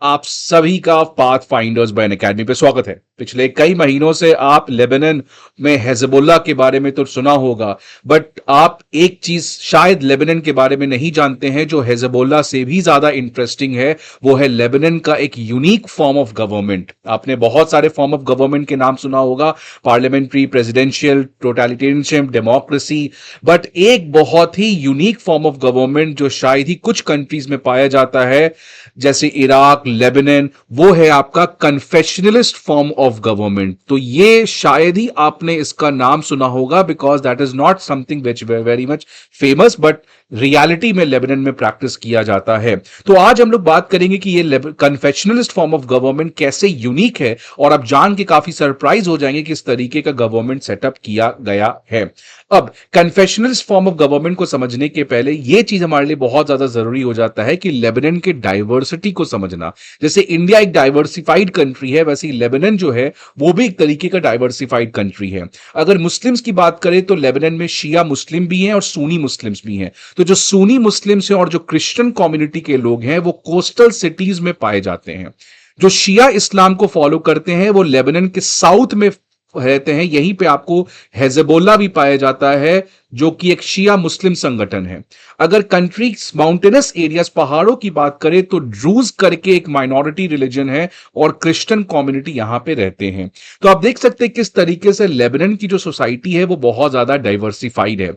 आप सभी का पाथ फाइंडर्स बाय एकेडमी पे स्वागत है। पिछले कई महीनों से आप लेबनान में हिजबुल्लाह के बारे में तो सुना होगा, बट आप एक चीज शायद लेबनान के बारे में नहीं जानते हैं जो हिजबुल्लाह से भी ज्यादा इंटरेस्टिंग है। वो है लेबनान का एक यूनिक फॉर्म ऑफ गवर्नमेंट। आपने बहुत सारे फॉर्म ऑफ गवर्नमेंट के नाम सुना होगा, पार्लियामेंट्री, प्रेसिडेंशियल, टोटलिटेरियनशिप, डेमोक्रेसी, बट एक बहुत ही यूनिक फॉर्म ऑफ गवर्नमेंट जो शायद ही कुछ कंट्रीज में पाया जाता है, जैसे इराक, लेबनान, वो है आपका कन्फेशनलिस्ट फॉर्म ऑफ गवर्नमेंट। तो ये शायद ही आपने इसका नाम सुना होगा, because that is not something which very much famous, but reality में लेबनान में प्रैक्टिस किया जाता है। तो आज हम लोग बात करेंगे कि ये कन्फेशनलिस्ट फॉर्म ऑफ गवर्नमेंट कैसे यूनिक है, और आप जान के काफी सरप्राइज हो जाएंगे कि इस तरीके का गवर्नमेंट सेटअप किया गया है। अब कन्फेशनलिस्ट फॉर्म ऑफ गवर्नमेंट को समझने के पहले यह चीज हमारे लिए बहुत ज्यादा जरूरी हो जाता है कि लेबनान के डाइवर्सिटी को समझना। जैसे इंडिया एक डाइवर्सिफाइड कंट्री है, वैसे लेबनान जो है वो भी एक तरीके का डाइवर्सिफाइड कंट्री है। अगर मुस्लिम्स की बात करें तो लेबनान में शिया मुस्लिम भी हैं और सुन्नी मुस्लिम्स भी हैं। तो जो सुन्नी मुस्लिम्स हैं और जो क्रिश्चियन कम्युनिटी के लोग हैं वो कोस्टल सिटीज में पाए जाते हैं। जो शिया इस्लाम को फॉलो करते हैं वो लेबनान के साउथ में रहते हैं। यहीं पे आपको हिजबुल्लाह भी पाया जाता है, जो कि एक शिया मुस्लिम संगठन है। अगर कंट्री माउंटेनस एरियाज, पहाड़ों की बात करें तो ड्रूज करके एक माइनॉरिटी रिलीजन है और क्रिश्चियन कम्युनिटी यहां पे रहते हैं। तो आप देख सकते हैं किस तरीके से लेबनान की जो सोसाइटी है वो बहुत ज्यादा डाइवर्सिफाइड है।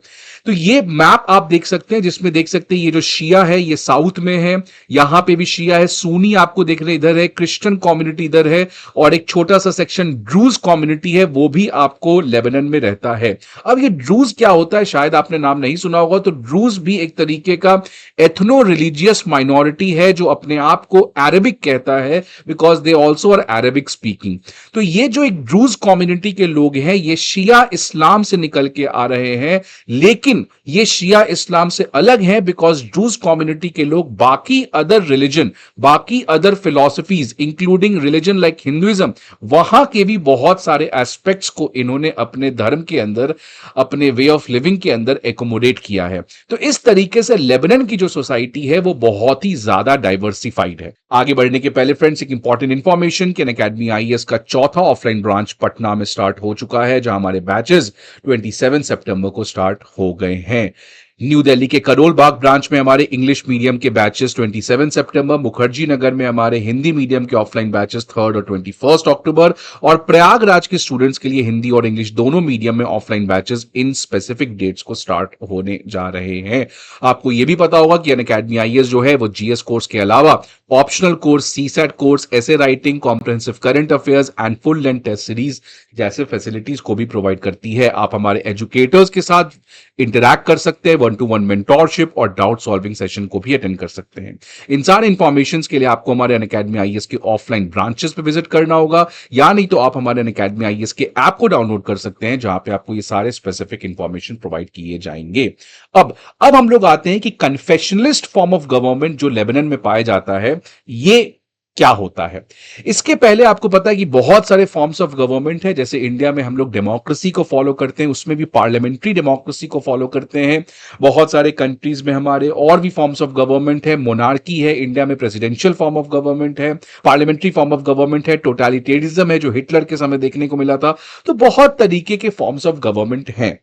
तो ये मैप आप देख सकते हैं, जिसमें देख सकते हैं ये जो शिया है ये साउथ में है, यहां पे भी शिया है। सुन्नी आपको देख रहे इधर है, क्रिश्चियन कम्युनिटी इधर है, और एक छोटा सा सेक्शन ड्रूज कम्युनिटी है, वो भी आपको लेबनान में रहता है। अब ये ड्रूज क्या होता है, शायद आपने नाम नहीं सुना होगा। तो ड्रूज भी एक तरीके का एथनो रिलीजियस माइनॉरिटी है जो अपने आप को अरेबिक कहता है, because they also are Arabic speaking. तो ये जो एक ड्रूज कम्युनिटी के लोग हैं ये शिया इस्लाम से निकल के आ रहे हैं, लेकिन ये शिया इस्लाम से अलग है बिकॉज ड्रूज कम्युनिटी के लोग बाकी अदर रिलीजन, बाकी other philosophies including religion like Hinduism, वहां के भी बहुत एस्पेक्ट्स एस्पेक्ट्स को इन्होंने अपने धर्म के अंदर, अपने वे ऑफ लिविंग के अंदर एकोमोडेट किया है। तो इस तरीके से लेबनान की जो सोसाइटी है वो बहुत ही ज्यादा डाइवर्सिफाइड है। आगे बढ़ने के पहले फ्रेंड्स एक इंपॉर्टेंट इंफॉर्मेशन कि अकेडमी आईएएस का चौथा ऑफलाइन ब्रांच पटना में स्टार्ट हो चुका है, जहां हमारे बैचेस 27 सितंबर को स्टार्ट हो गए हैं। न्यू दिल्ली के करोल बाग ब्रांच में हमारे इंग्लिश मीडियम के बैचेस 27 सितंबर, मुखर्जी नगर में हमारे हिंदी मीडियम के ऑफलाइन बैचेस 3 और 21 अक्टूबर, और प्रयागराज के स्टूडेंट्स के लिए हिंदी और इंग्लिश दोनों मीडियम में offline batches in specific dates को स्टार्ट होने जा रहे हैं। आपको यह भी पता होगा कि अनअकैडमी आईएएस जो है वो जीएस कोर्स के अलावा optional course, CSAT course, essay writing, comprehensive current affairs and full length test series जैसे फैसिलिटीज को भी प्रोवाइड करती है। आप हमारे एजुकेटर्स के साथ इंटरैक्ट कर सकते हैं, 1-to-1 मेंटोरशिप और डाउट सॉल्विंग सेशन को भी अटेंड कर सकते हैं। इन सारे इंफॉर्मेशन के लिए आपको हमारे अनअकैडमी आईएएस के ऑफलाइन ब्रांचेस पे विजिट करना होगा, या नहीं तो आप हमारे अनअकैडमी आईएएस के ऐप को डाउनलोड कर सकते हैं, जहां पे आपको ये सारे स्पेसिफिक इंफॉर्मेशन प्रोवाइड किए जाएंगे। अब हम लोग आते हैं कि कन्फेशनलिस्ट फॉर्म ऑफ गवर्नमेंट जो लेबनान में पाया जाता है ये क्या होता है। इसके पहले आपको पता है कि बहुत सारे फॉर्म्स ऑफ गवर्नमेंट है। जैसे इंडिया में हम लोग डेमोक्रेसी को फॉलो करते हैं, उसमें भी पार्लियामेंट्री डेमोक्रेसी को फॉलो करते हैं। बहुत सारे कंट्रीज में हमारे और भी फॉर्म्स ऑफ गवर्नमेंट है। मोनार्की है, इंडिया में प्रेसिडेंशियल फॉर्म ऑफ गवर्नमेंट है, पार्लियामेंट्री फॉर्म ऑफ गवर्नमेंट है, टोटलिटेरिज्म है जो हिटलर के समय देखने को मिला था। तो बहुत तरीके के फॉर्म्स ऑफ गवर्नमेंट हैं।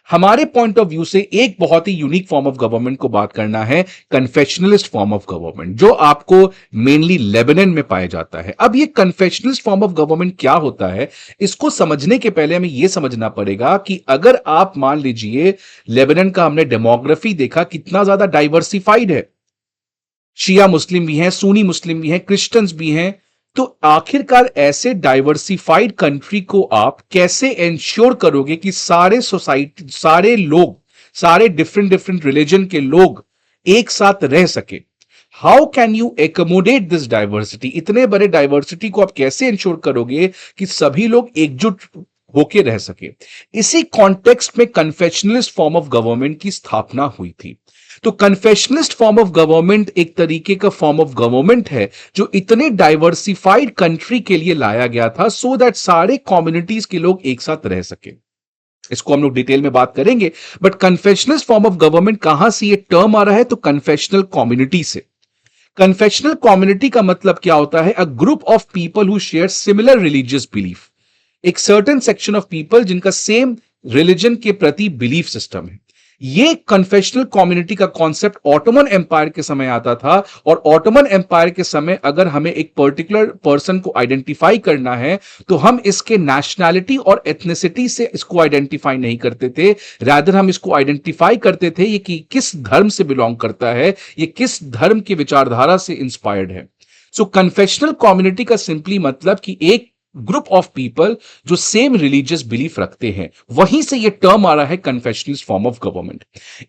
हमारे पॉइंट ऑफ व्यू से एक बहुत ही यूनिक फॉर्म ऑफ गवर्नमेंट को बात करना है, कन्फेशनलिस्ट फॉर्म ऑफ गवर्नमेंट, जो आपको मेनली लेबनान में पाया जाता है। अब ये कन्फेशनलिस्ट फॉर्म ऑफ गवर्नमेंट क्या होता है, इसको समझने के पहले हमें यह समझना पड़ेगा कि अगर आप मान लीजिए लेबनान का हमने डेमोग्राफी देखा कितना ज्यादा डाइवर्सिफाइड है, शिया मुस्लिम भी हैं, सुन्नी मुस्लिम भी हैं, क्रिश्चियंस भी हैं। तो आखिरकार ऐसे डाइवर्सिफाइड कंट्री को आप कैसे इंश्योर करोगे कि सारे सोसाइटी, सारे लोग, सारे डिफरेंट डिफरेंट रिलीजन के लोग एक साथ रह सके। How can you accommodate this diversity? इतने बड़े डाइवर्सिटी को आप कैसे इंश्योर करोगे कि सभी लोग एकजुट होके रह सके? इसी कॉन्टेक्स्ट में कन्फेशनलिस्ट फॉर्म ऑफ गवर्नमेंट की स्थापना हुई थी। तो कन्फेशनलिस्ट फॉर्म ऑफ गवर्नमेंट एक तरीके का फॉर्म ऑफ गवर्नमेंट है जो इतने डाइवर्सिफाइड कंट्री के लिए लाया गया था, सो दैट सारे कम्युनिटीज के लोग एक साथ रह सके। इसको हम लोग डिटेल में बात करेंगे, but confessionalist form of government कहां से ये टर्म आ रहा है? तो कन्फेशनल कम्युनिटी से। कन्फेशनल कम्युनिटी का मतलब क्या होता है? A group of people who share similar religious belief. एक सर्टेन सेक्शन ऑफ पीपल जिनका सेम रिलीजन के प्रति बिलीफ सिस्टम है। ये कन्फेशनल कम्युनिटी का कॉन्सेप्ट ऑटोमन एम्पायर के समय आता था, और ऑटोमन एम्पायर के समय अगर हमें एक पर्टिकुलर पर्सन को आइडेंटिफाई करना है तो हम इसके नेशनैलिटी और एथनिसिटी से इसको आइडेंटिफाई नहीं करते थे, रादर हम इसको आइडेंटिफाई करते थे ये कि किस धर्म से बिलोंग करता है, ये किस धर्म की विचारधारा से इंस्पायर्ड है। सो कन्फेशनल कम्युनिटी का सिंपली मतलब कि एक ग्रुप ऑफ पीपल जो सेम रिलीजियस बिलीफ रखते हैं, वहीं से ये टर्म आ रहा है कन्फेशनलिस्ट फॉर्म ऑफ गवर्नमेंट।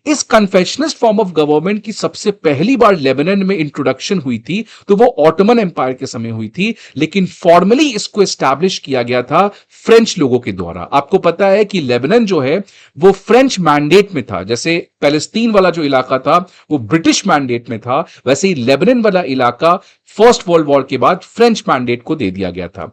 इस कन्फेशनलिस्ट फॉर्म ऑफ गवर्नमेंट की सबसे पहली बार लेबनान में इंट्रोडक्शन हुई थी तो वो ऑटोमन एम्पायर के समय हुई थी, लेकिन फॉर्मली इसको एस्टैब्लिश किया गया था फ्रेंच लोगों के द्वारा। आपको पता है कि लेबनान जो है वो फ्रेंच मैंडेट में था, जैसे पैलेस्तीन वाला जो इलाका था वो ब्रिटिश मैंडेट में था, वैसे ही लेबनान वाला इलाका फर्स्ट वर्ल्ड वॉर के बाद फ्रेंच मैंडेट को दे दिया गया था।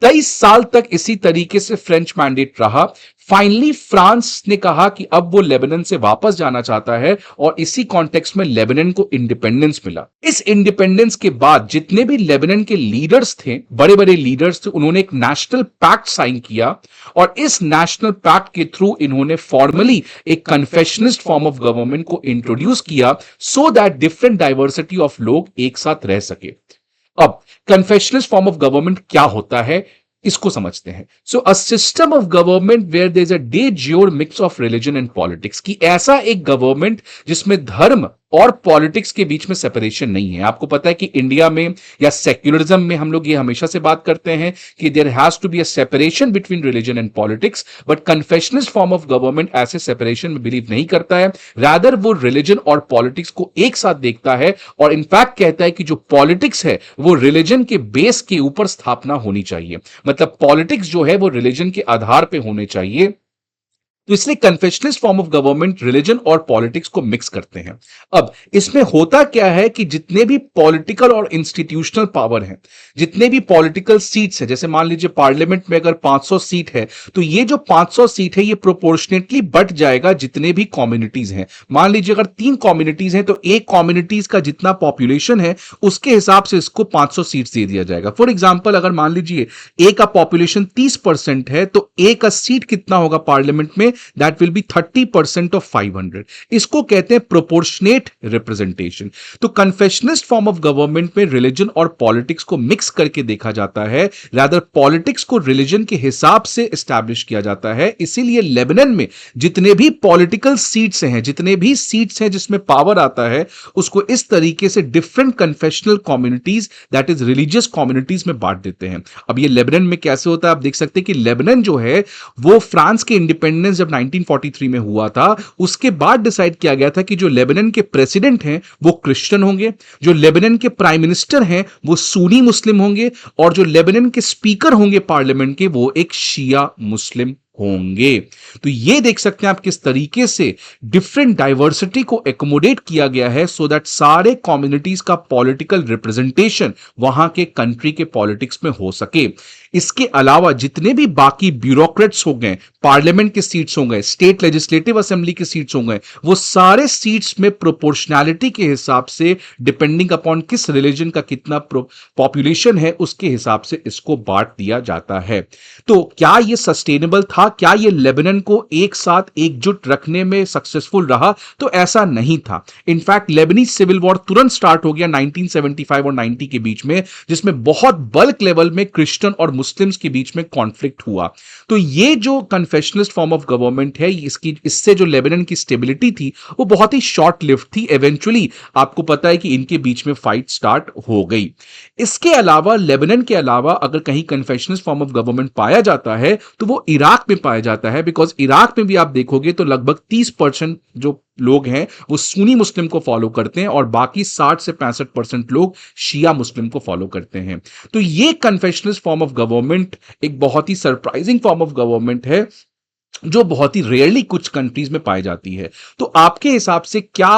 23 साल तक इसी तरीके से फ्रेंच मैंडेट रहा। फाइनली फ्रांस ने कहा कि अब वो लेबनान से वापस जाना चाहता है, और इसी कॉन्टेक्स्ट में लेबनान को इंडिपेंडेंस मिला। इस इंडिपेंडेंस के बाद जितने भी लेबनान के लीडर्स थे, बड़े बड़े लीडर्स थे, उन्होंने एक नेशनल पैक्ट साइन किया, और इस नेशनल पैक्ट के थ्रू इन्होंने फॉर्मली एक कन्फेशनिस्ट फॉर्म ऑफ गवर्नमेंट को इंट्रोड्यूस किया, so that different diversity of लोग एक साथ रह सके। अब कन्फेशनलिस्ट फॉर्म ऑफ गवर्नमेंट क्या होता है, इसको समझते हैं। So a system of government where there is a de jure mix of religion and politics, कि ऐसा एक गवर्नमेंट जिसमें धर्म और पॉलिटिक्स के बीच में सेपरेशन नहीं है। आपको पता है कि इंडिया में या सेक्युलरिज्म में हम लोग ये हमेशा से बात करते हैं कि there has to be a separation between religion and politics, but confessionalist form of government ऐसे सेपरेशन में बिलीव नहीं करता है, रादर वो रिलीजन और पॉलिटिक्स को एक साथ देखता है, और इनफैक्ट कहता है कि जो पॉलिटिक्स है वो रिलीजन के बेस के ऊपर स्थापना होनी चाहिए, मतलब पॉलिटिक्स जो है वो रिलीजन के आधार पर होने चाहिए। तो इसलिए कन्फेशनलिस्ट फॉर्म ऑफ गवर्नमेंट रिलीजन और पॉलिटिक्स को मिक्स करते हैं। अब इसमें होता क्या है कि जितने भी पॉलिटिकल और इंस्टीट्यूशनल पावर हैं, जितने भी पॉलिटिकल सीट्स हैं, जैसे मान लीजिए पार्लियामेंट में अगर 500 सीट है तो ये जो 500 सीट है ये प्रोपोर्शनेटली बट जाएगा जितने भी कम्युनिटीज हैं। मान लीजिए अगर 3 कम्युनिटीज हैं तो एक कम्युनिटीज का जितना पॉपुलेशन है उसके हिसाब से इसको 500 सीट्स दे दिया जाएगा। फॉर एग्जाम्पल अगर मान लीजिए ए का पॉपुलेशन 30% है तो ए का सीट कितना होगा पार्लियामेंट में, दैट विल बी 30% ऑफ 500। इसको कहते हैं प्रोपोर्शनेट रिप्रेजेंटेशन। तो कन्फेशनिस्ट फॉर्म ऑफ गवर्नमेंट में रिलीजन और पॉलिटिक्स को मिक्स करके देखा जाता है, रादर पॉलिटिक्स को रिलीजन के हिसाब से एस्टैब्लिश किया जाता है। इसीलिए लेबनान में जितने भी पॉलिटिकल सीट्स हैं, जितने भी सीट्स हैं जिसमें पावर आता है, उसको इस तरीके से different confessional communities that is religious communities में बांट देते हैं। अब ये लेबनान में कैसे होता है आप देख सकते हैं कि लेबनान जो है वो फ्रांस के इंडिपेंडेंस जब 1943 में हुआ था उसके बाद डिसाइड किया गया था कि जो लेबनान के प्रेसिडेंट हैं वो क्रिश्चियन होंगे, जो लेबनान के प्राइम मिनिस्टर हैं वो सुन्नी मुस्लिम होंगे, और जो लेबनान के स्पीकर होंगे पार्लियामेंट के वो एक शिया मुस्लिम होंगे। तो ये देख सकते हैं आप किस तरीके से डिफरेंट डाइवर्सिटी को एकोमोडेट किया गया है, सो दैट सारे कम्युनिटीज का पॉलिटिकल रिप्रेजेंटेशन वहां के कंट्री के पॉलिटिक्स में हो सके। इसके अलावा जितने भी बाकी ब्यूरोक्रेट्स हो गए, पार्लियामेंट के सीट्स हो गए, स्टेट लेजिस्लेटिव असेंबली के सीट्स हो गए, वो सारे सीट्स में प्रोपोर्शनैलिटी के हिसाब से डिपेंडिंग अपॉन किस रिलीजन का कितना पॉपुलेशन है उसके हिसाब से इसको बांट दिया जाता है। तो क्या ये सस्टेनेबल था? क्या ये लेबनान को एक साथ एकजुट रखने में सक्सेसफुल रहा? तो ऐसा नहीं था। इनफैक्ट लेबनीज सिविल वॉर तुरंत स्टार्ट हो गया 1975 और 90 के बीच में, जिसमें बहुत बल्क लेवल में क्रिश्चियन और मुस्लिम्स के बीच में कॉन्फ्लिक्ट हुआ। तो ये जो कन्फेशनलिस्ट फॉर्म ऑफ गवर्नमेंट है, इससे जो लेबनान की स्टेबिलिटी थी वो बहुत ही शॉर्ट लिव्ड थी। इवेंचुअली आपको पता है कि इनके बीच में फाइट स्टार्ट हो गई। इसके अलावा लेबनान के अलावा अगर कहीं कन्फेशनलिस्ट फॉर्म ऑफ गवर्नमेंट पाया जाता है तो वो इराक में पाया जाता है, बिकॉज इराक में भी आप देखोगे तो लगभग 30% जो लोग हैं वो सुन्नी मुस्लिम को फॉलो करते हैं, और बाकी 60 से 65% लोग शिया मुस्लिम को फॉलो करते हैं। तो ये कन्फेशनलिस्ट फॉर्म ऑफ गवर्नमेंट एक बहुत ही सरप्राइजिंग फॉर्म ऑफ गवर्नमेंट है जो बहुत ही रेयरली कुछ कंट्रीज में पाई जाती है। तो आपके हिसाब से क्या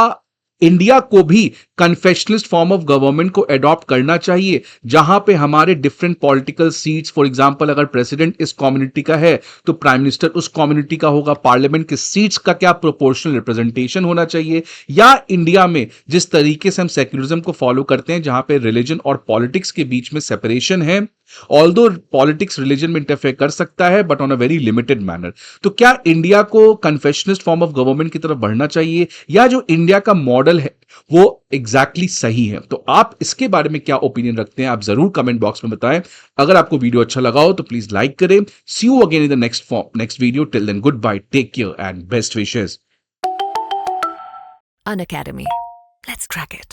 इंडिया को भी कन्फेशनलिस्ट फॉर्म ऑफ गवर्नमेंट को अडॉप्ट करना चाहिए, जहां पे हमारे different political seats, for example अगर प्रेसिडेंट इस कम्युनिटी का है तो प्राइम मिनिस्टर उस कम्युनिटी का होगा, पार्लियामेंट के सीट्स का क्या प्रोपोर्शनल रिप्रेजेंटेशन होना चाहिए, या इंडिया में जिस तरीके से हम सेक्युलरिज्म को फॉलो करते हैं जहां पे रिलीजन और पॉलिटिक्स के बीच में सेपरेशन है, ऑल्दो पॉलिटिक्स रिलीजन में इंटरफेयर कर सकता है but on a very limited manner. तो क्या इंडिया को कन्फेशनिस्ट फॉर्म ऑफ गवर्नमेंट की तरफ बढ़ना चाहिए, या जो इंडिया का मॉडल है वो एग्जैक्टली सही है? तो आप इसके बारे में क्या ओपिनियन रखते हैं, आप जरूर कमेंट बॉक्स में बताएं। अगर आपको वीडियो अच्छा लगा हो तो प्लीज लाइक करें। See you again in the next video. Till then, goodbye, take care and best wishes. An Academy. Let's crack it.